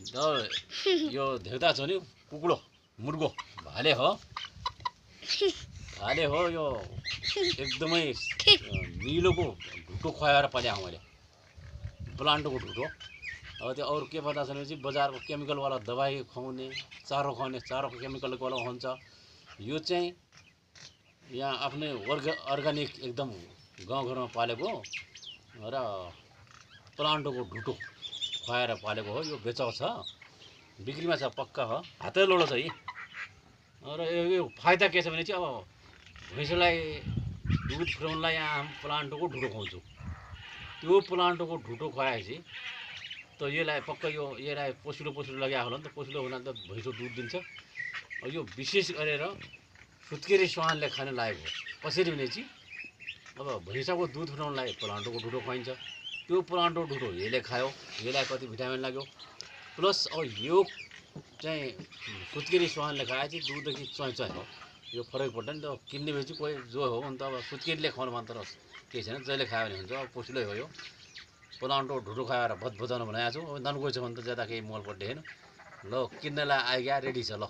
यो देउता छ नि कुकुरो मुर्गो भाले हो यो एकदमै निलोको ढुटो खुवाएर पालेको मैले प्लान्टको ढुटो अब त्यो अरू के पत्ता छैन भने बजारको केमिकलवाला दबाई खुवाउने चारोको केमिकलवाला हुन्छ यो चाहिँ यहाँ आफ्नै अर्ग्यानिक एकदम गाउँघरमा पालेको र प्लान्टको ढुटो खुवाएर पालेको हो यो बेचाउ छ बिक्रीमा छ पक्का हो हातै लोडो छ यी र यो फाइदा के छ भने चाहिँ अब भैँसीलाई दुध खुवाउनलाई यहाँ प्लान्टको ढुटो खुवाउँछु त्यो प्लान्टको ढुटो खुवाएपछि त यसलाई पक्का यसलाई पसिलो लगाएको होला नि त पसिलो हुन त भैँसो दुध दिन्छ यो विशेष गरेर सुत्केरी स्वानले खान लागेको हो कसरी भने चाहिँ अब भैँसाको दुध खुवाउनलाई प्लान्टको ढुटो खुवाइन्छ त्यो प्लान्टको ढुटो यसले खायो यसलाई कति भिटामिन लाग्यो प्लस अब यो चाहिँ सुत्केरी स्वानले खाए चाहिँ दुधदेखि चोइ हो यो फरक पर्दैन नि त किन्ने बेची कोही जो हो भने त अब सुत्केरीले खुवाउनु मात्र केही छैन जसले खायो भने हुन्छ अब पसिलै हो यो प्लान्टको ढुटो खाएर भतभजाउनु बनाएको छु अब नन गएछ भने त ज्यादा केही मोल पर्दैन ल किन्नलाई आइगयो रेडी छ ल